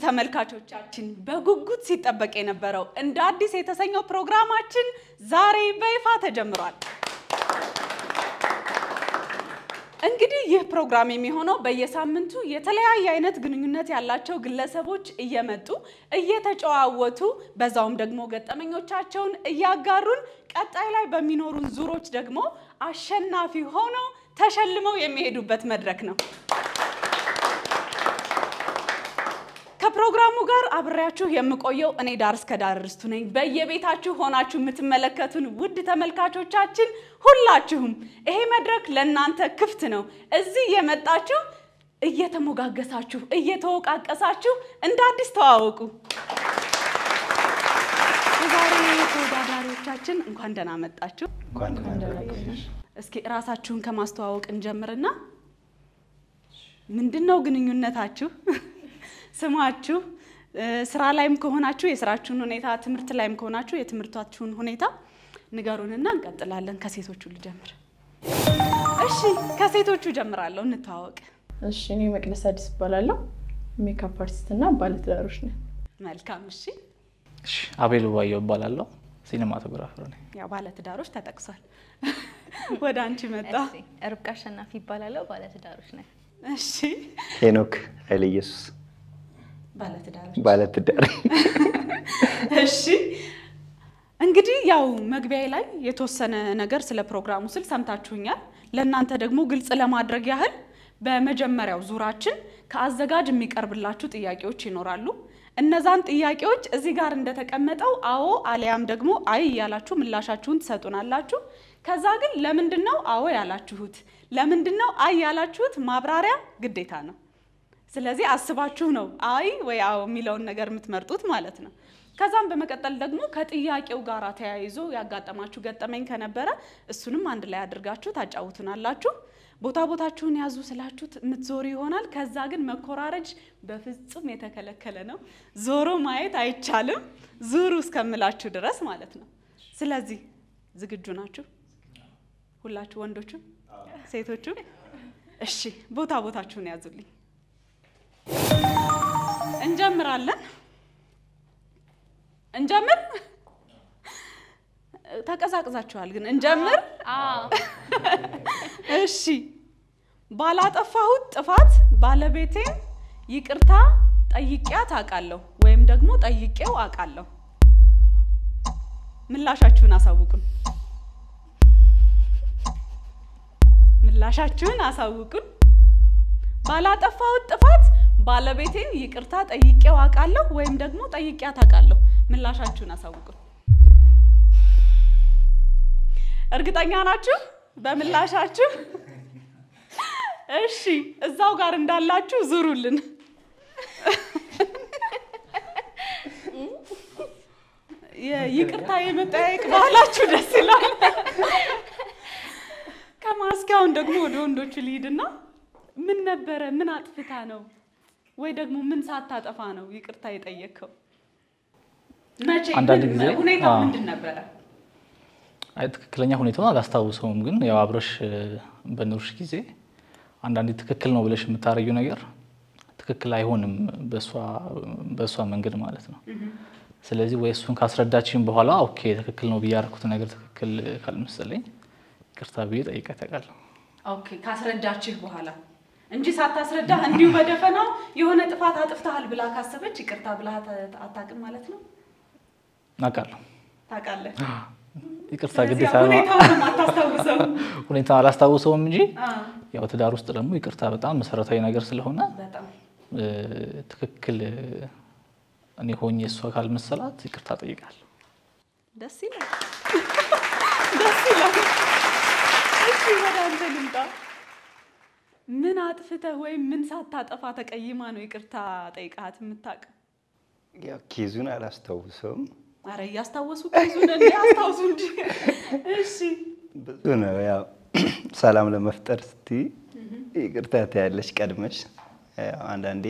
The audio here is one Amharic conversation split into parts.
ተመልካቾቻችን በጉጉት ሲጠበቅ የነበረው እንደ አዲስ የተሰኘው ፕሮግራማችን ዛሬ በይፋ ተጀምሯል። እንግዲህ ይህ ፕሮግራም የሚሆነው በየሳምንቱ የተለያየ አይነት ግንኙነት ያላቸው ግለሰቦች እየመጡ እየተጨዋወቱ በዛውም ደግሞ ገጠመኞቻቸውን እያጋሩን ቀጣይ ላይ በሚኖሩን ዙሮች ደግሞ አሸናፊ ሆነው ተሸልመው የሚሄዱበት መድረክ ነው። ከፕሮግራሙ ጋር አብሬያችሁ የምቆየው እኔ ዳር እስከ ዳር ርስቱ ነኝ። በየቤታችሁ ሆናችሁ የምትመለከቱን ውድ ተመልካቾቻችን ሁላችሁም ይሄ መድረክ ለእናንተ ክፍት ነው። እዚህ የመጣችሁ እየተሞጋገሳችሁ እየተወቃቀሳችሁ እንደ አዲስ ተዋወቁ። ዛሬ ተወዳዳሪዎቻችን እንኳን ደህና መጣችሁ። እንኳን ደህና ቆያችሁ። እስኪ ራሳችሁን ከማስተዋወቅ እንጀምርና ምንድነው ግንኙነታችሁ? ስማችሁ ስራ ላይም ከሆናችሁ የስራችሁን ሁኔታ ትምርት ላይም ከሆናችሁ የትምርታችሁን ሁኔታ ንገሩንና እንቀጥላለን። ከሴቶቹ ልጀምር። እሺ ከሴቶቹ ጀምራለሁ እንተዋወቅ። እሺ እኔ መቅደስ አዲስ እባላለሁ። ሜካፕ አርቲስት እና ባለትዳሮች ነኝ። መልካም እሺ አቤል ባየው እባላለሁ። ሲኒማቶግራፈር ነኝ። ያው ባለትዳሮች ተጠቅሷል። ወደ አንቺ መጣ። እሺ ርብቃ አሸናፊ እባላለሁ። ባለትዳሮች ነኝ። እሺ ሄኖክ ኃይለ ኢየሱስ ባለትዳር። እሺ እንግዲህ ያው መግቢያ ላይ የተወሰነ ነገር ስለ ፕሮግራሙ ስል ሰምታችሁኛል። ለእናንተ ደግሞ ግልጽ ለማድረግ ያህል በመጀመሪያው ዙራችን ከአዘጋጅ የሚቀርብላችሁ ጥያቄዎች ይኖራሉ። እነዛን ጥያቄዎች እዚህ ጋር እንደተቀመጠው አዎ አሊያም ደግሞ አይ ያላችሁ ምላሻችሁን ተሰጡናላችሁ። ከዛ ግን ለምንድነው አዎ ያላችሁት ለምንድነው አይ ያላችሁት ማብራሪያ ግዴታ ነው። ስለዚህ አስባችሁ ነው አይ ወይ አዎ የሚለውን ነገር የምትመርጡት ማለት ነው። ከዛም በመቀጠል ደግሞ ከጥያቄው ጋር ተያይዞ ያጋጠማችሁ ገጠመኝ ከነበረ እሱንም አንድ ላይ አድርጋችሁ ታጫውቱናላችሁ። ቦታችሁን ያዙ ስላችሁት የምትዞሩ ይሆናል። ከዛ ግን መኮራረጅ በፍጹም የተከለከለ ነው። ዞሮ ማየት አይቻልም ዙሩ እስከምላችሁ ድረስ ማለት ነው። ስለዚህ ዝግጁ ናችሁ? ሁላችሁ ወንዶቹ ሴቶቹ? እሺ ቦታችሁን ያዙልኝ። እንጀምራለን። እንጀምር። ተቀዛቅዛችኋል ግን እንጀምር። እሺ ባላጠፋሁት ጥፋት ባለቤቴን ይቅርታ ጠይቄያት አውቃለሁ ወይም ደግሞ ጠይቄው አውቃለሁ። ምላሻችሁን አሳውቁን። ምላሻችሁን አሳውቁን። ባላጠፋሁት ጥፋት ባለቤቴን ይቅርታ ጠይቄው አውቃለሁ ወይም ደግሞ ጠይቄያት አውቃለሁ። ምላሻችሁን አሳውቁን። እርግጠኛ ናችሁ በምላሻችሁ? እሺ እዛው ጋር እንዳላችሁ ዙሩልን። ይቅርታ የመጠየቅ ባህላችሁ ደስ ይላል። ከማስካውን ደግሞ ወደ ወንዶቹ ልሂድና ምን ነበረ ምን አጥፍታ ነው ወይ ደግሞ ምን ሳታጠፋ ነው ይቅርታ የጠየቀው? መቼ ሁኔታው ምንድን ነበር? አይ ትክክለኛ ሁኔታውን አላስታውሰውም ግን ያው አብረሽ በኑርሽ ጊዜ አንዳንዴ ትክክል ነው ብለሽ የምታረዩ ነገር ትክክል አይሆንም በሷ መንገድ ማለት ነው። ስለዚህ ወይ እሱን ካስረዳችኝ በኋላ ኦኬ ትክክል ነው ብያርኩት ነገር ትክክል ካልመሰለኝ ይቅርታ ብዬ ጠይቄያለሁ። ኦኬ ካስረዳችህ በኋላ እንጂ ሳታስረዳህ እንዲሁ በደፈናው የሆነ ጥፋት አጥፍተሃል ብላ ካሰበች ይቅርታ ብላ አታውቅም ማለት ነው? አውቃለሁ። ታውቃለህ? ይቅርታ ግዴታ ነው። ሁኔታውን አላስታውሰውም እንጂ ያው ትዳር ውስጥ ደግሞ ይቅርታ በጣም መሰረታዊ ነገር ስለሆነ በጣም ትክክል እኔ ሆኜ እሷ ካልመሰላት ይቅርታ ጠይቃለሁ። ደስ ይላል። ደስ ይላል። እሺ ወደ አንተ ልምጣ። ምን አጥፍተህ ወይ ምን ሳታጠፋ ተቀይማ ነው ይቅርታ ጠይቃት የምታውቀው? ያው ኬዙን አላስታውሰውም። አረ ያስታውሱ ኬዙን ያስታውሱ እንጂ። እሺ ብዙ ነው ያው ሰላም ለመፍጠር ስትይ ይቅርታ ታያለሽ ቀድመሽ አንዳንዴ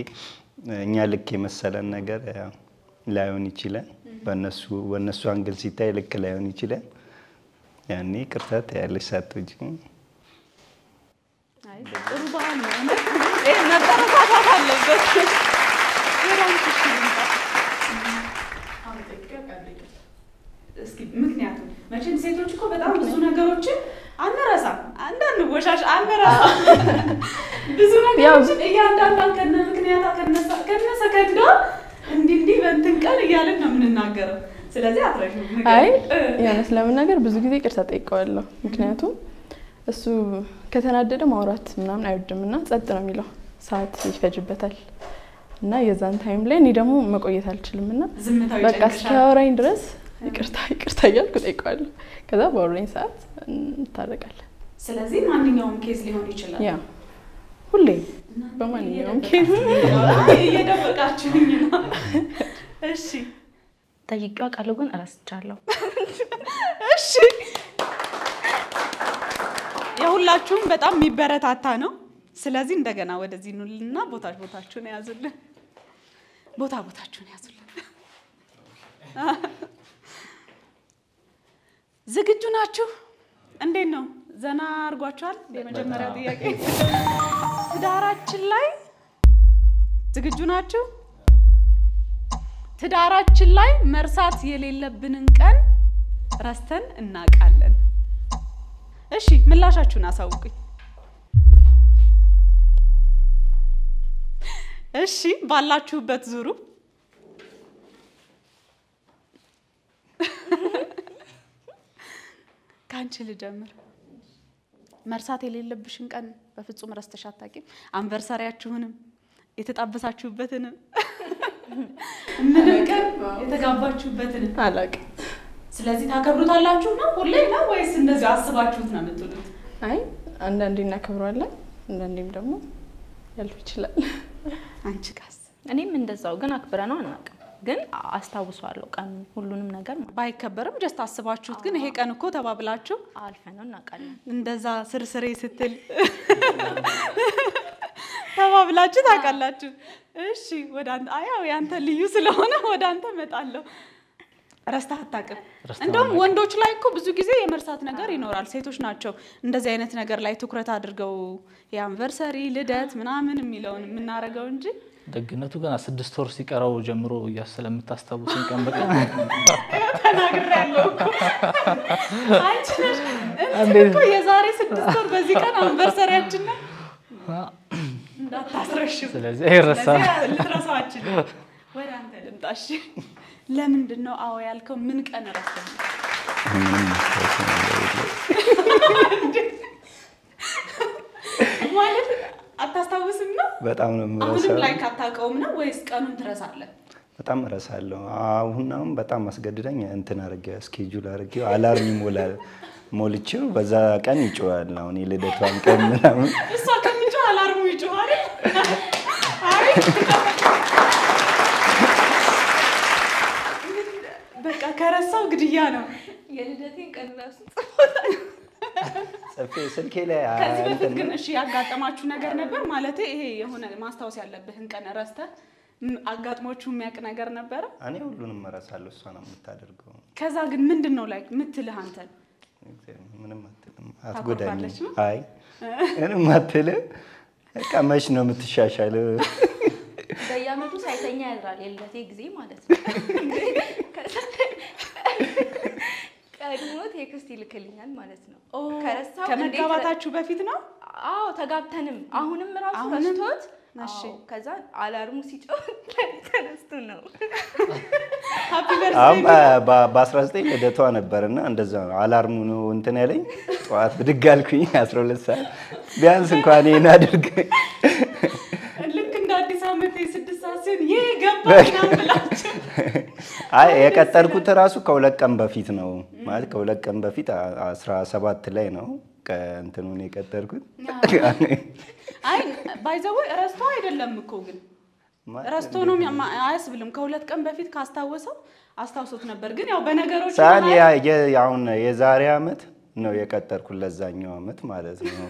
እኛ ልክ የመሰለን ነገር ላይሆን ይችላል በእነሱ አንግል ሲታይ ልክ ላይሆን ይችላል ያኔ ቅርታት ያለሽ ሳትወጂ አይ ጥሩ ባህል ነው መበረታታት አለበት እስኪ ምክንያቱም መቼም ሴቶች እኮ በጣም ብዙ ነገሮችን አንረሳም አንዳንወሻሽ አንረሳም ብዙ ነገሮችን እያንዳንዷን ከነ ምክንያታ ከነ ሰከንዷ እንዲህ በእንትን ቀን እያልን ነው የምንናገረው ስለዚህ አትረሺው አይ ያነስ ለመናገር ብዙ ጊዜ ቅርታ ጠይቀዋለሁ ምክንያቱም እሱ ከተናደደ ማውራት ምናምን አይወድምና ጸጥ ነው የሚለው ሰዓት ይፈጅበታል እና የዛን ታይም ላይ እኔ ደግሞ መቆየት አልችልምና በቃ እስካወራኝ ድረስ ይቅርታ እያልኩ ጠይቀዋለሁ ከዛ ባወራኝ ሰዓት እንታረቃለን ስለዚህ ማንኛውም ኬዝ ሊሆን ይችላል ያ ሁሌ በማንኛውም ኬዝ እየደበቃችሁኝ ነው እሺ ጠይቄው አውቃለሁ ግን እረስቻለሁ እሺ የሁላችሁም በጣም የሚበረታታ ነው ስለዚህ እንደገና ወደዚህ ኑልና ቦታችሁን ያዙልን ቦታችሁን ያዙልን ዝግጁ ናችሁ እንዴት ነው ዘና አርጓችኋል የመጀመሪያው ጥያቄ ትዳራችን ላይ ዝግጁ ናችሁ ትዳራችን ላይ መርሳት የሌለብንን ቀን ረስተን እናቃለን እሺ ምላሻችሁን አሳውቁኝ እሺ ባላችሁበት ዙሩ ካንቺ ልጀምር መርሳት የሌለብሽን ቀን በፍጹም ረስተሽ አታቂም አንቨርሳሪያችሁንም የተጣበሳችሁበትንም ምንም ቀን የተጋባችሁበትን አላውቅም ስለዚህ ታከብሩታላችሁ ነው ሁሌ ነው ወይስ እንደዚህ አስባችሁት ነው የምትሉት አይ አንዳንዴ እናከብራለን አንዳንዴም ደግሞ ያልፍ ይችላል አንቺ ጋስ እኔም እንደዛው ግን አክብረናው አናውቅም ግን አስታውሳለሁ ቀን ሁሉንም ነገር ባይከበርም ጀስት አስባችሁት ግን ይሄ ቀን እኮ ተባብላችሁ አልፈነው እናውቃለን እንደዛ ስርስሬ ስትል ተባብላችሁ ታውቃላችሁ እሺ ወደ አንተ አያው ያንተ ልዩ ስለሆነ ወደ አንተ መጣለሁ ረስተህ አታውቅም እንደውም ወንዶች ላይ እኮ ብዙ ጊዜ የመርሳት ነገር ይኖራል ሴቶች ናቸው እንደዚህ አይነት ነገር ላይ ትኩረት አድርገው የአንቨርሰሪ ልደት ምናምን የሚለውን የምናረጋው እንጂ ደግነቱ ገና 6 ወር ሲቀረው ጀምሮ ስለምታስታውስን ቀን በቀን ተናግሬያለሁ አንቺ ነሽ እኮ የዛሬ 6 ወር በዚህ ቀን አንቨርሰሪያችን ነው እንዳታስረሽ ስለዚህ አይረሳም ልትረሳችሁ ወደ አንተ ልምጣሽ ለምንድን ነው አዎ ያልከው ምን ቀን ረስተህ ማለት አታስታውስም ነው በጣም ነው አሁንም የምረሳው ላይ ካታውቀውም ነው ወይስ ቀኑን ትረሳለህ በጣም እረሳለሁ አሁንም በጣም አስገድደኝ እንትን አርገ ስኬጁል አርገ አላርም ይሞላል ሞልቼው በዛ ቀን ይጮሃል አሁን የልደቷን ቀን ምናምን እሷ ከሚጮህ አላርሙ ይጮሃል አይ በቃ ከረሳው ግድያ ነው የልደቴን ቀን ራሱ ጽፌ ስልኬ ላይ ከዚህ በፊት ግን እሺ ያጋጠማችሁ ነገር ነበር ማለት ይሄ የሆነ ማስታወስ ያለብህን ቀን ረስተህ አጋጥሞቹ የሚያቅ ነገር ነበር እኔ ሁሉንም እረሳለሁ እሷ ነው የምታደርገው ከዛ ግን ምንድነው ላይ ምትልህ አንተ ምንም አትጎዳኝ አይ ምንም አትልም በቃ መች ነው የምትሻሻለው በየአመቱ ሳይተኛ ያድራል የልደቴ ጊዜ ማለት ነው ቀድሞ ቴክስት ይልክልኛል ማለት ነው ከረሳው ከመጋባታችሁ በፊት ነው አዎ ተጋብተንም አሁንም ራሱ ረስቶት እሺ ከዛ አላርሙ ሲጮህ ተነስቶ ነው ሃፒ በርዝዴይ በ19 ልደቷ ነበርና እንደዛ ነው አላርሙ ነው እንትን ያለኝ ጧት ብድግ አልኩኝ 12 ሰዓት ቢያንስ እንኳን ይሄን አድርግ ልክ እንደ አዲስ አመት 6 ሰዓት ሲሆን ይገባና ብላችሁ አይ የቀጠርኩት ራሱ ከሁለት ቀን በፊት ነው ማለት ከሁለት ቀን በፊት 17 ላይ ነው ከእንትኑን የቀጠርኩት አይ ባይዘው ረስቶ አይደለም እኮ ግን ረስቶ ነው አያስብልም ከሁለት ቀን በፊት ካስታወሰው አስታውሶት ነበር ግን ያው በነገሮች ሳን ያውን የዛሬ አመት ነው የቀጠርኩት ለዛኛው አመት ማለት ነው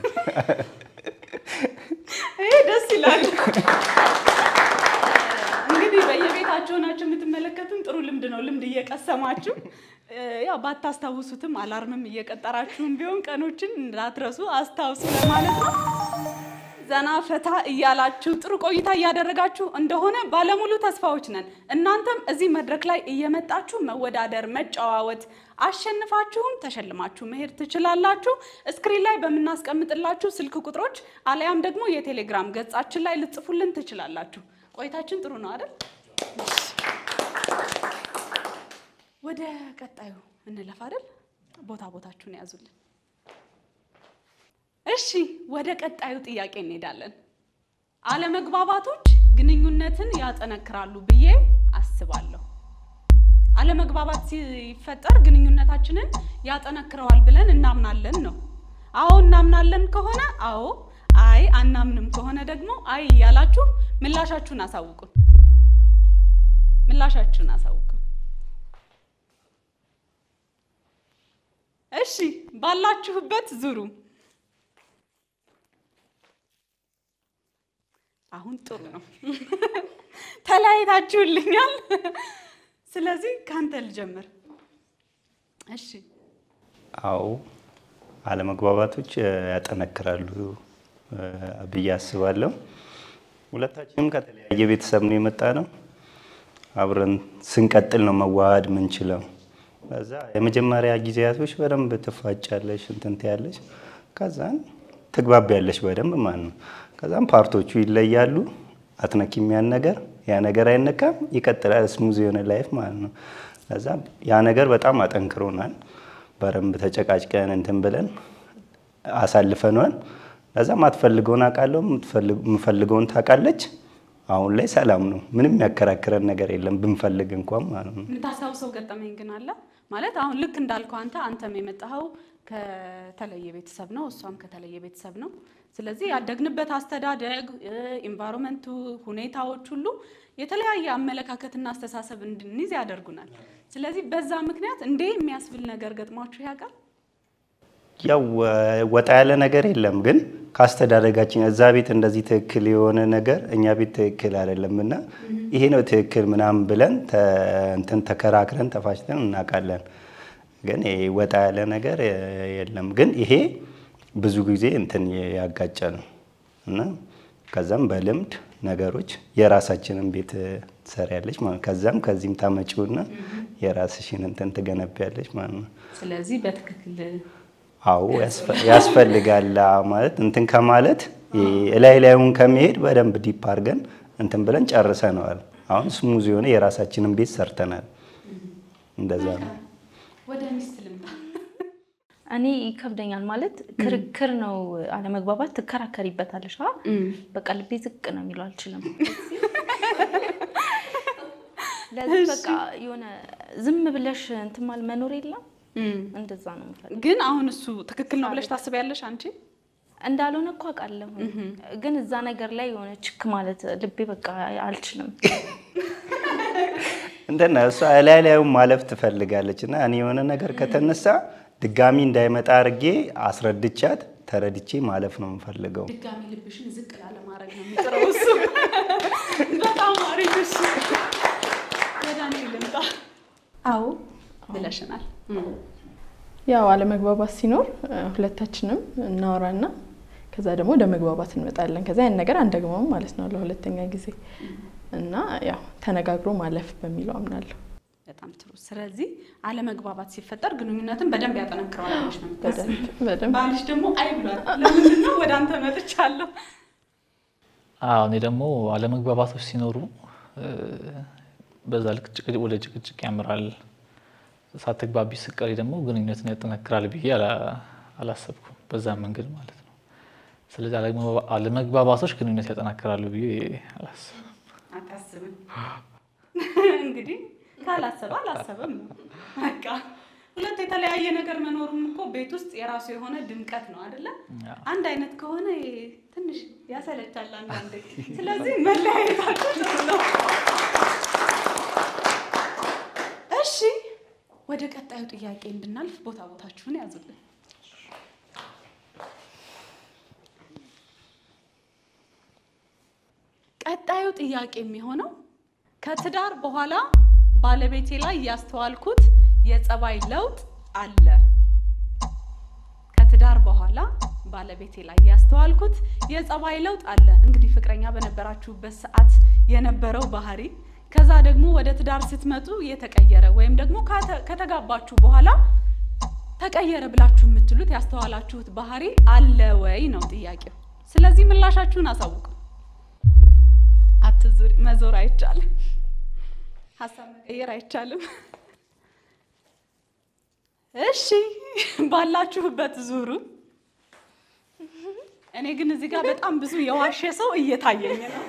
ደስ ይላል ምንድነው ልምድ እየቀሰማችሁ ያው ባታስታውሱትም አላርምም እየቀጠራችሁም ቢሆን ቀኖችን እንዳትረሱ አስታውሱ ለማለት ነው። ዘና ፈታ እያላችሁ ጥሩ ቆይታ እያደረጋችሁ እንደሆነ ባለሙሉ ተስፋዎች ነን። እናንተም እዚህ መድረክ ላይ እየመጣችሁ መወዳደር፣ መጫዋወት፣ አሸንፋችሁም ተሸልማችሁ መሄድ ትችላላችሁ። ስክሪን ላይ በመናስቀምጥላችሁ ስልክ ቁጥሮች አለያም ደግሞ የቴሌግራም ገጻችን ላይ ልጽፉልን ትችላላችሁ። ቆይታችን ጥሩ ነው አይደል? ወደ ቀጣዩ እንለፍ አይደል? ቦታችሁን ያዙልን። እሺ ወደ ቀጣዩ ጥያቄ እንሄዳለን። አለመግባባቶች ግንኙነትን ያጠነክራሉ ብዬ አስባለሁ። አለመግባባት ሲፈጠር ግንኙነታችንን ያጠነክረዋል ብለን እናምናለን ነው። አዎ እናምናለን ከሆነ አዎ፣ አይ አናምንም ከሆነ ደግሞ አይ ያላችሁ ምላሻችሁን አሳውቁን። እሺ ባላችሁበት ዙሩ። አሁን ጥሩ ነው። ተለያይታችሁልኛል። ስለዚህ ካንተ ልጀምር። እሺ አዎ አለመግባባቶች ያጠነክራሉ ብዬ አስባለሁ። ሁለታችንም ከተለያየ ቤተሰብ ነው የመጣነው። አብረን ስንቀጥል ነው መዋሃድ ምንችለው። በዛ የመጀመሪያ ጊዜያቶች በደንብ ትፋጫለሽ እንትን ትያለሽ፣ ከዛን ትግባቢያለሽ በደንብ ማለት ነው። ከዛም ፓርቶቹ ይለያሉ። አትነኪም ያ ነገር አይነካም፣ ይቀጥላል ስሙዝ የሆነ ላይፍ ማለት ነው። ከዛ ያ ነገር በጣም አጠንክሮናል። በደንብ ተጨቃጭቀን እንትን ብለን አሳልፈናል። ከዛ ማትፈልገውን አቃለው ምፈልገውን ታቃለች። አሁን ላይ ሰላም ነው። ምንም ያከራከረን ነገር የለም ብንፈልግ እንኳን ማለት ነው። ምታሳውሰው ገጠመኝ ግን አለ ማለት አሁን ልክ እንዳልከው አንተም የመጣኸው ከተለየ ቤተሰብ ነው፣ እሷም ከተለየ ቤተሰብ ነው። ስለዚህ ያደግንበት አስተዳደግ፣ ኢንቫይሮንመንቱ፣ ሁኔታዎች ሁሉ የተለያየ አመለካከትና አስተሳሰብ እንድንይዝ ያደርጉናል። ስለዚህ በዛ ምክንያት እንዴ የሚያስብል ነገር ገጥሟችሁ ያውቃል? ያው ወጣ ያለ ነገር የለም፣ ግን ካስተዳደጋችን እዛ ቤት እንደዚህ ትክክል የሆነ ነገር እኛ ቤት ትክክል አይደለምና ይሄ ነው ትክክል ምናምን ብለን እንትን ተከራክረን ተፋጭተን እናውቃለን። ግን ወጣ ያለ ነገር የለም። ግን ይሄ ብዙ ጊዜ እንትን ያጋጫል እና ከዛም በልምድ ነገሮች የራሳችንን ቤት ትሰሪያለሽ ማለት ከዛም ከዚህም ታመጪውና የራስሽን እንትን ትገነቢያለሽ ማለት ነው። ስለዚህ በትክክል አዎ ያስፈልጋል ማለት እንትን ከማለት ላይላዩን ከመሄድ በደንብ ዲፕ አድርገን እንትን ብለን ጨርሰናል። አሁን ስሙዝ የሆነ የራሳችንን ቤት ሰርተናል። እንደዛ ነው። ወደ ሚስት ልምጣ። እኔ ይከብደኛል ማለት ክርክር ነው አለመግባባት ትከራከሪበታለሽ። በቃ ልቤ ዝቅ ነው የሚለው አልችልም። ለዚህ በቃ የሆነ ዝም ብለሽ እንትን ማለት መኖር የለም። እንደዛ ነው ማለት ግን አሁን እሱ ትክክል ነው ብለሽ ታስቢያለሽ አንቺ? እንዳልሆነ እኮ አውቃለሁ፣ ግን እዛ ነገር ላይ የሆነ ችክ ማለት ልቤ በቃ አልችልም። እንደና እሷ ላይላዩ ማለፍ ትፈልጋለችና እኔ የሆነ ነገር ከተነሳ ድጋሚ እንዳይመጣ አርጌ አስረድቻት ተረድቼ ማለፍ ነው የምፈልገው። ድጋሚ ልብሽን ዝቅ ላለ ማድረግ ነው የሚጥረው እሱ። በጣም አሪፍ እሱ። ወዳኔ ልምጣ። አዎ ብለሽናል። ያው አለመግባባት ሲኖር ሁለታችንም እናወራና ከዛ ደግሞ ወደ መግባባት እንመጣለን። ከዛ ያን ነገር አንደግመውም ማለት ነው ለሁለተኛ ጊዜ እና ያው ተነጋግሮ ማለፍ በሚለው አምናለሁ። በጣም ጥሩ። ስለዚህ አለመግባባት ሲፈጠር ግንኙነትን በደንብ ያጠነክራል ማለት ነው። በደንብ ባልሽ ደግሞ አይ ብሏል። ለምን ነው ወደ አንተ መጥቻለሁ? እኔ ደግሞ አለመግባባቶች ሲኖሩ በዛ ልክ ወደ ጭቅጭቅ ያምራል። ሳትግባቢ ስቀሪ ደግሞ ግንኙነትን ያጠነክራል ብዬ አላሰብኩም በዛ መንገድ ማለት ነው። ስለዚህ አለመግባባቶች ግንኙነት ያጠነክራሉ ብዬ አታስብም። እንግዲህ ካላሰበ አላሰበም ነው በቃ። ሁለት የተለያየ ነገር መኖሩም እኮ ቤት ውስጥ የራሱ የሆነ ድምቀት ነው አይደለ? አንድ አይነት ከሆነ ትንሽ ያሰለቻል አንዳንዴ። ስለዚህ መለያየታችሁ ጥሩ ነው። እሺ ወደ ቀጣዩ ጥያቄ እንድናልፍ ቦታችሁን ያዙልን። ቀጣዩ ጥያቄ የሚሆነው ከትዳር በኋላ ባለቤቴ ላይ ያስተዋልኩት የጸባይ ለውጥ አለ። ከትዳር በኋላ ባለቤቴ ላይ ያስተዋልኩት የጸባይ ለውጥ አለ። እንግዲህ ፍቅረኛ በነበራችሁበት ሰዓት የነበረው ባህሪ ከዛ ደግሞ ወደ ትዳር ስትመጡ የተቀየረ ወይም ደግሞ ከተጋባችሁ በኋላ ተቀየረ ብላችሁ የምትሉት ያስተዋላችሁት ባህሪ አለ ወይ ነው ጥያቄው። ስለዚህ ምላሻችሁን አሳውቁ። አትዙሪ፣ መዞር አይቻልም፣ ሀሳብ መቀየር አይቻልም። እሺ ባላችሁበት ዙሩ። እኔ ግን እዚህ ጋር በጣም ብዙ የዋሸ ሰው እየታየኝ ነው።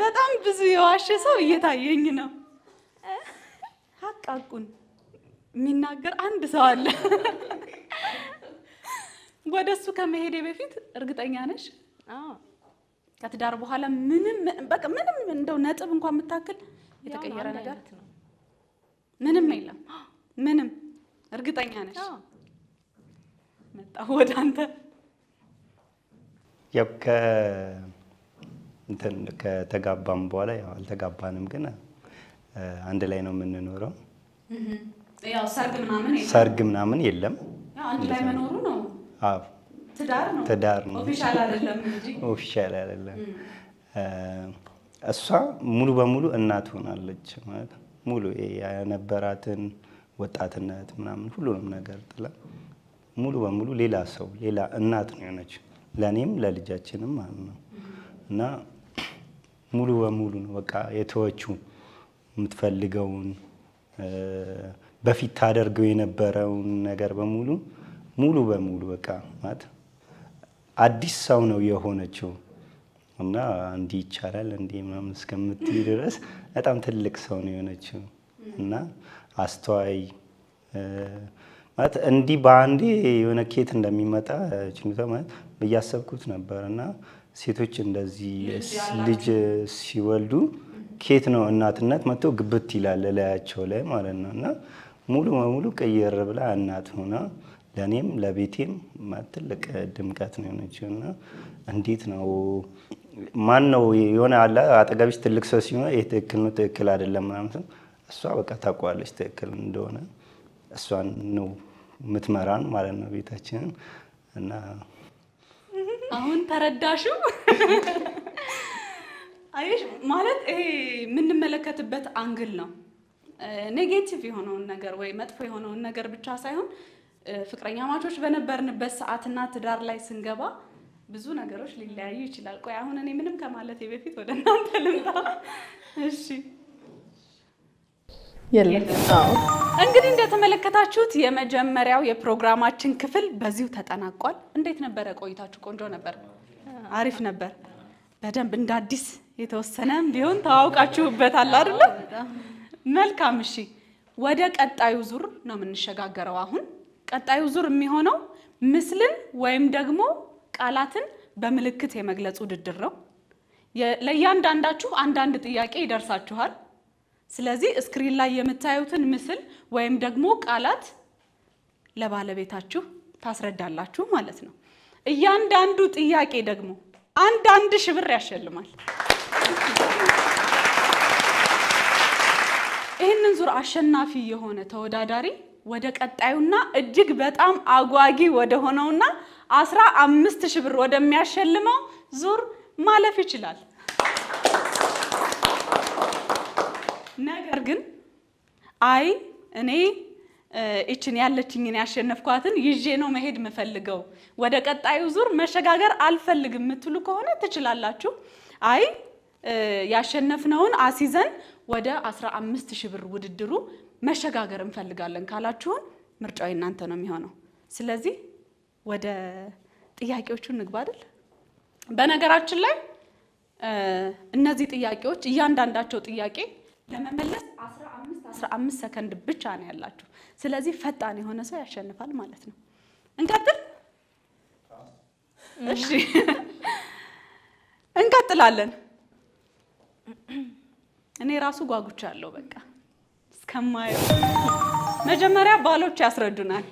በጣም ብዙ የዋሸ ሰው እየታየኝ ነው። ሀቃቁን የሚናገር አንድ ሰው አለ። ወደሱ ከመሄዴ በፊት እርግጠኛ ነሽ? ከትዳር በኋላ ምንም በቃ ምንም እንደው ነጥብ እንኳን የምታክል የተቀየረ ነገር ምንም የለም? ምንም እርግጠኛ ነሽ? መጣሁ ወደ አንተ። ያው ከተጋባም በኋላ ያው አልተጋባንም፣ ግን አንድ ላይ ነው የምንኖረው። ያው ሰርግ ምናምን የለም። ያው አንድ ላይ መኖሩ ነው። አዎ ትዳር ነው። ኦፊሻል አይደለም እንጂ ኦፊሻል አይደለም። እሷ ሙሉ በሙሉ እናት ሆናለች ማለት ሙሉ የነበራትን ወጣትነት ምናምን ሁሉንም ነገር ጥላ ሙሉ በሙሉ ሌላ ሰው ሌላ እናት ነው የሆነችው ለኔም ለልጃችንም ማለት ነው። እና ሙሉ በሙሉ ነው በቃ የተወችው የምትፈልገውን በፊት ታደርገው የነበረውን ነገር በሙሉ ሙሉ በሙሉ በቃ ማለት አዲስ ሰው ነው የሆነችው። እና እንዲህ ይቻላል እንዲህ ምናምን እስከምትይ ድረስ በጣም ትልቅ ሰው ነው የሆነችው። እና አስተዋይ ማለት እንዲህ በአንዴ የሆነ ኬት እንደሚመጣ ችሎታ ማለት እያሰብኩት ነበር። እና ሴቶች እንደዚህ ልጅ ሲወልዱ ኬት ነው እናትነት መጥቶ ግብት ይላል ላያቸው ላይ ማለት ነው። እና ሙሉ በሙሉ ቀየር ብላ እናት ሆና ለኔም ለቤቴም ትልቅ ድምቀት ነው የሆነችው። እና እንዴት ነው ማን ነው የሆነ አለ አጠገብሽ ትልቅ ሰው ሲሆን ይሄ ትክክል ነው ትክክል አይደለም ምናምን እሷ በቃ ታውቃለች ትክክል እንደሆነ እሷን ነው የምትመራን ማለት ነው ቤታችንን። እና አሁን ተረዳሽው? አይሽ ማለት ይሄ የምንመለከትበት አንግል ነው። ኔጌቲቭ የሆነውን ነገር ወይ መጥፎ የሆነውን ነገር ብቻ ሳይሆን ፍቅረኛ ማቾች በነበርንበት ሰዓትና ትዳር ላይ ስንገባ ብዙ ነገሮች ሊለያዩ ይችላል። ቆይ አሁን እኔ ምንም ከማለቴ በፊት ወደ እናንተ ልምጣ። እሺ የለም። እንግዲህ እንደተመለከታችሁት የመጀመሪያው የፕሮግራማችን ክፍል በዚሁ ተጠናቋል። እንዴት ነበረ ቆይታችሁ? ቆንጆ ነበር፣ አሪፍ ነበር። በደንብ እንደ አዲስ የተወሰነም ቢሆን ተዋውቃችሁበታል አይደል? መልካም። እሺ ወደ ቀጣዩ ዙር ነው የምንሸጋገረው። አሁን ቀጣዩ ዙር የሚሆነው ምስልን ወይም ደግሞ ቃላትን በምልክት የመግለጽ ውድድር ነው። ለእያንዳንዳችሁ አንዳንድ ጥያቄ ይደርሳችኋል። ስለዚህ ስክሪን ላይ የምታዩትን ምስል ወይም ደግሞ ቃላት ለባለቤታችሁ ታስረዳላችሁ ማለት ነው። እያንዳንዱ ጥያቄ ደግሞ አንድ ሺህ ብር ያሸልማል። ይህንን ዙር አሸናፊ የሆነ ተወዳዳሪ ወደ ቀጣዩና እጅግ በጣም አጓጊ ወደ ሆነውና 15,000 ብር ወደሚያሸልመው ዙር ማለፍ ይችላል። ነገር ግን አይ እኔ እቺን ያለችኝን ያሸነፍኳትን ይዤ ነው መሄድ መፈልገው ወደ ቀጣዩ ዙር መሸጋገር አልፈልግም የምትሉ ከሆነ ትችላላችሁ። አይ ያሸነፍነውን አሲዘን ወደ 15,000 ብር ውድድሩ መሸጋገር እንፈልጋለን ካላችሁ ምርጫው እናንተ ነው የሚሆነው። ስለዚህ ወደ ጥያቄዎቹ እንግባ አይደል? በነገራችን ላይ እነዚህ ጥያቄዎች እያንዳንዳቸው ጥያቄ ለመመለስ 15 ሰከንድ ብቻ ነው ያላችሁ። ስለዚህ ፈጣን የሆነ ሰው ያሸንፋል ማለት ነው። እንቀጥል? እሺ እንቀጥላለን። እኔ ራሱ ጓጉቻለሁ በቃ እስከማየው። መጀመሪያ ባሎች ያስረዱናል።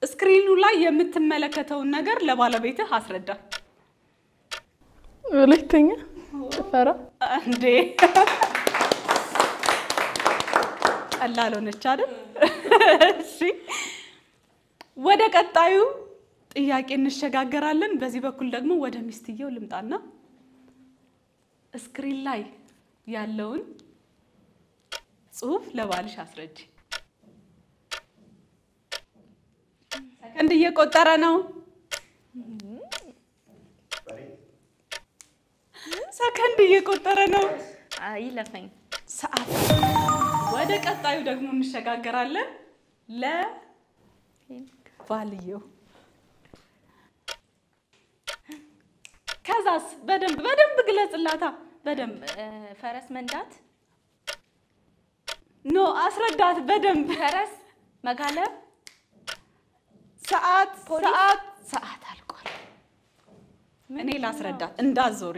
ስክሪኑ ላይ የምትመለከተውን ነገር ለባለቤትህ አስረዳ። ሁለተኛ ጭፈራ እንዴ ቀላል ሆነች አይደል? እሺ ወደ ቀጣዩ ጥያቄ እንሸጋገራለን። በዚህ በኩል ደግሞ ወደ ሚስትየው ልምጣና ስክሪን ላይ ያለውን ጽሑፍ ለባልሽ አስረጂ። ሰከንድ እየቆጠረ ነው። ሰከንድ እየቆጠረ ነው። ይለፈኝ። ሰዓት። ወደ ቀጣዩ ደግሞ እንሸጋገራለን። ለባልየው ከዛስ በደንብ ግለጽላታ። በደንብ ፈረስ መንዳት። ኖ አስረዳት በደንብ። ፈረስ መጋለብ። ሰዓት አልቋል። እኔ ላስረዳት እንዳዞሪ።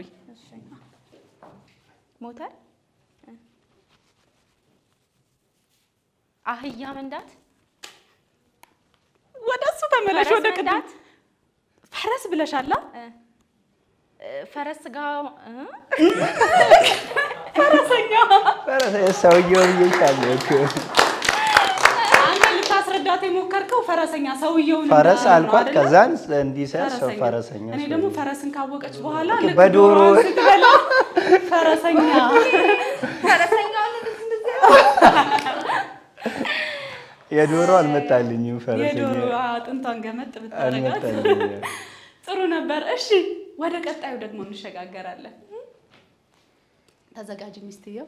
ሞተር። አህያ መንዳት። ወደሱ ተመለሽ። ወደ ቅድም ፈረስ ብለሻላ። ፈረስ ጋር ፈረሰኛ ሰውየው ይሻላል እኮ አንተ ልታስረዳት የሞከርከው ፈረሰኛ ሰውየውን ፈረስ አልኳት። ከዛን እንዲሰስ ፈረሰኛ እኔ ደግሞ ፈረስን ካወቀች በኋላ ልክ በዶሮ ስትበላ ፈረሰኛ የዶሮ አልመጣልኝም። ፈረሰኛ የዶሮ አጥንቷን ገመጥ ብታረጋት ጥሩ ነበር። እሺ ወደ ቀጣዩ ደግሞ እንሸጋገራለን። ተዘጋጅ ሚስትየው።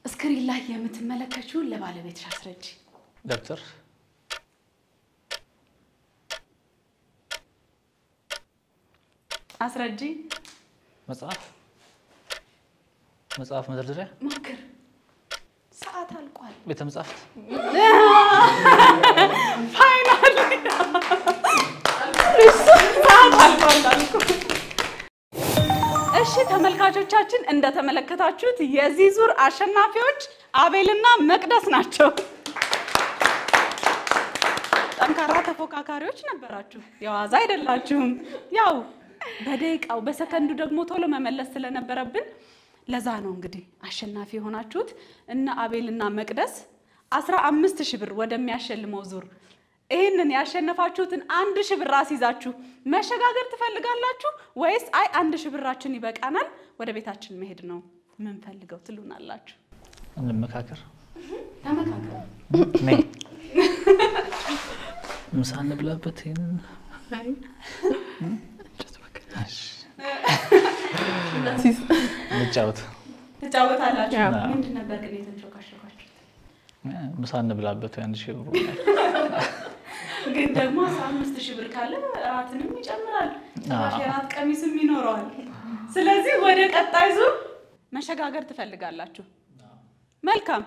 ስክሪን ላይ የምትመለከችውን ለባለቤትሽ አስረጂ። ደብተር፣ አስረጂ። መጽሐፍ መደርደሪያ፣ ሞክር። ሰዓት አልቋል። ቤተ መጻሕፍት። ፋይናል ሰዓት አልቋል አልኩ። እሺ ተመልካቾቻችን እንደተመለከታችሁት የዚህ ዙር አሸናፊዎች አቤልና መቅደስ ናቸው። ጠንካራ ተፎካካሪዎች ነበራችሁ። የዋዛ አይደላችሁም። ያው በደቂቃው በሰከንዱ ደግሞ ቶሎ መመለስ ስለነበረብን ለዛ ነው እንግዲህ አሸናፊ የሆናችሁት። እና አቤልና መቅደስ 15000 ብር ወደሚያሸልመው ዙር ይህንን ያሸነፋችሁትን 1000 ብር አስይዛችሁ መሸጋገር ትፈልጋላችሁ ወይስ አይ 1000 ብራችን ይበቃናል ወደ ቤታችን መሄድ ነው ምን ፈልገው ትሉናላችሁ? እንመካከር። ተመካከሩ። ነይ ምሳ እንብላበት። ይሄንን ትጫወታላችሁ። ምንድን ነበር ግን የተንሾካሾካችሁ? ምሳ እንብላበት። 1000 ብር ግን ደግሞ 15000 ብር ካለ እራትንም ይጨምራል። የራት ቀሚስም ይኖረዋል። ስለዚህ ወደ ቀጣይ ዙር መሸጋገር ትፈልጋላችሁ? መልካም፣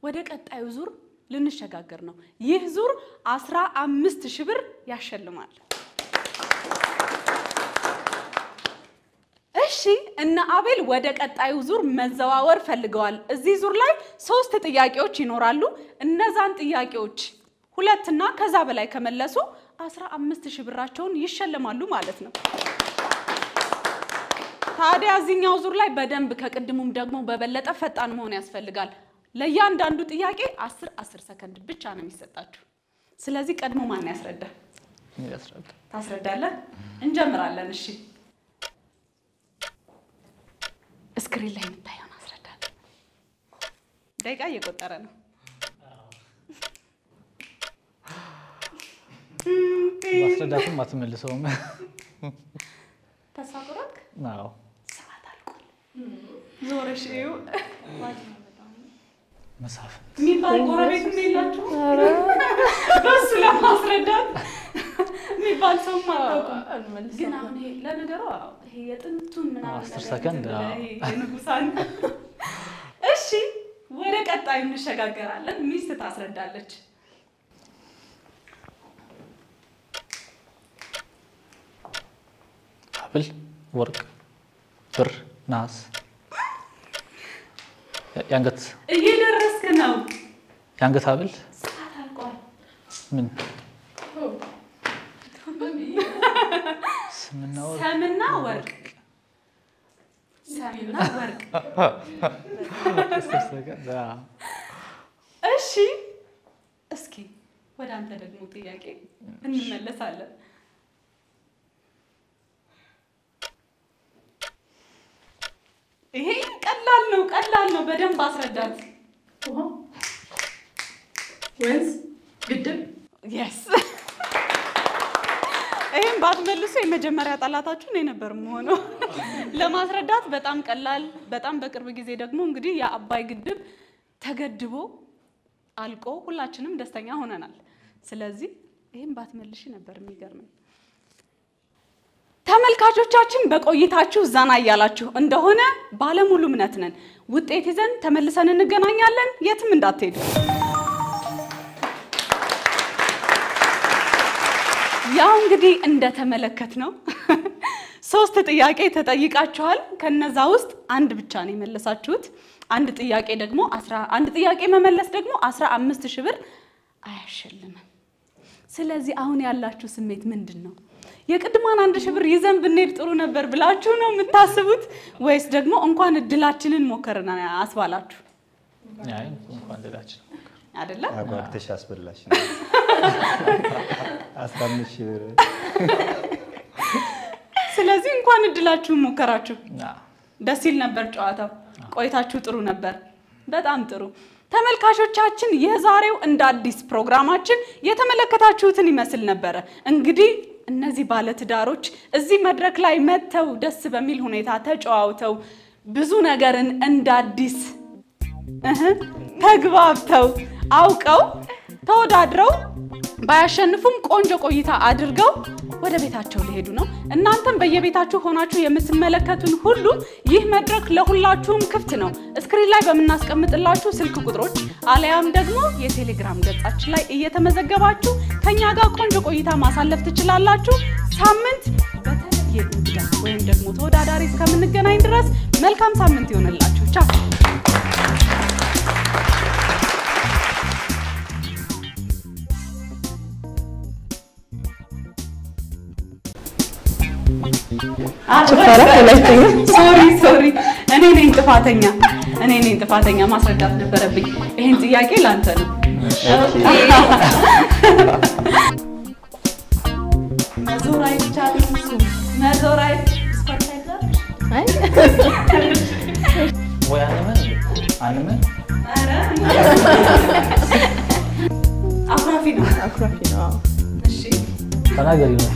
ወደ ቀጣዩ ዙር ልንሸጋገር ነው። ይህ ዙር 15000 ብር ያሸልማል። እሺ እና አቤል ወደ ቀጣዩ ዙር መዘዋወር ፈልገዋል። እዚህ ዙር ላይ 3 ጥያቄዎች ይኖራሉ። እነዛን ጥያቄዎች 2 እና ከዛ በላይ ከመለሱ 15000 ብራቸውን ይሸልማሉ ማለት ነው። ታዲያ እዚህኛው ዙር ላይ በደንብ ከቅድሙም ደግሞ በበለጠ ፈጣን መሆን ያስፈልጋል። ለእያንዳንዱ ጥያቄ 10 ሰከንድ ብቻ ነው የሚሰጣችሁ። ስለዚህ ቀድሞ ማን ያስረዳ? ታስረዳለህ? እንጀምራለን። እሺ ስክሪን ላይ የምታየውን አስረዳለህ። ደቂቃ እየቆጠረ ነው። ማስረዳትም አትመልሰውም። ተስፋ ቆረጥክ? አዎ ሰዓት አልቋል። ዞረሽ ይኸው መሳፍንት የሚባል ጎረቤትም የላችሁም? በሱ ለማስረዳት የሚባል ሰውም አታውቁም። ግን አሁን ይሄ ለነገሩ ይሄ የጥንቱን ምናምን 10 ሰከንድ የንጉሳን። እሺ ወደ ቀጣዩ እንሸጋገራለን። ሚስት ታስረዳለች። ሀብል፣ ወርቅ፣ ብር፣ ናስ፣ የአንገት እየደረስክ ነው። የአንገት ሀብል። ሰዓት አልቋል። ምን ሰምና ወርቅ። ሰምና ወርቅ። ሶስት ነገር እሺ እስኪ ወደ አንተ ደግሞ ጥያቄ እንመለሳለን። ይሄ ቀላል ነው። በደንብ አስረዳት። ወንዝ፣ ግድብ። yes ይሄን ባትመልሱ የመጀመሪያ ጠላታችሁ ነው ነበር የምሆነው። ለማስረዳት በጣም ቀላል። በጣም በቅርብ ጊዜ ደግሞ እንግዲህ የአባይ ግድብ ተገድቦ አልቆ ሁላችንም ደስተኛ ሆነናል። ስለዚህ ይሄን ባትመልሽ ነበር የሚገርመኝ። ተመልካቾቻችን በቆይታችሁ ዘና እያላችሁ እንደሆነ ባለሙሉ እምነት ነን። ውጤት ይዘን ተመልሰን እንገናኛለን። የትም እንዳትሄዱ። ያው እንግዲህ እንደተመለከትነው 3 ጥያቄ ተጠይቃችኋል። ከነዛ ውስጥ አንድ ብቻ ነው የመለሳችሁት። አንድ ጥያቄ መመለስ ደግሞ 15000 ብር አያሸልምም። ስለዚህ አሁን ያላችሁ ስሜት ምንድነው? የቅድማን 1000 ብር ይዘን ብንሄድ ጥሩ ነበር ብላችሁ ነው የምታስቡት ወይስ ደግሞ እንኳን እድላችንን ሞከርና አስባላችሁ? አይ እንኳን እድላችን አይደለ? አጓግተሽ አስበላሽ ነው 15000 ብር። ስለዚህ እንኳን እድላችሁን ሞከራችሁ። ደስ ይል ነበር ጨዋታው። ቆይታችሁ ጥሩ ነበር። በጣም ጥሩ። ተመልካቾቻችን የዛሬው እንደ አዲስ ፕሮግራማችን የተመለከታችሁትን ይመስል ነበር። እንግዲህ እነዚህ ባለትዳሮች እዚህ መድረክ ላይ መተው ደስ በሚል ሁኔታ ተጨዋውተው ብዙ ነገርን እንደ አዲስ ተግባብተው አውቀው ተወዳድረው ባያሸንፉም ቆንጆ ቆይታ አድርገው ወደ ቤታቸው ሊሄዱ ነው። እናንተም በየቤታችሁ ሆናችሁ የምትመለከቱን ሁሉ ይህ መድረክ ለሁላችሁም ክፍት ነው። ስክሪን ላይ በመናስቀምጥላችሁ ስልክ ቁጥሮች አለያም ደግሞ የቴሌግራም ገጻችን ላይ እየተመዘገባችሁ ከኛ ጋር ቆንጆ ቆይታ ማሳለፍ ትችላላችሁ። ሳምንት በተለየ እንግዳ ወይም ደግሞ ተወዳዳሪ እስከምንገናኝ ድረስ መልካም ሳምንት ይሆንላችሁ። ቻው። ሶሪ እኔ ነኝ ጥፋተኛ ማስረዳት ነበረብኝ። ይሄን ጥያቄ ላንተ ነው። መዞራይ ቻልሱ መዞራይ ስፖርታይዘር አይ ወይ አንመ አረ አኩራፊ ነው። አኩራፊ ነው። እሺ ተናገሪ ነው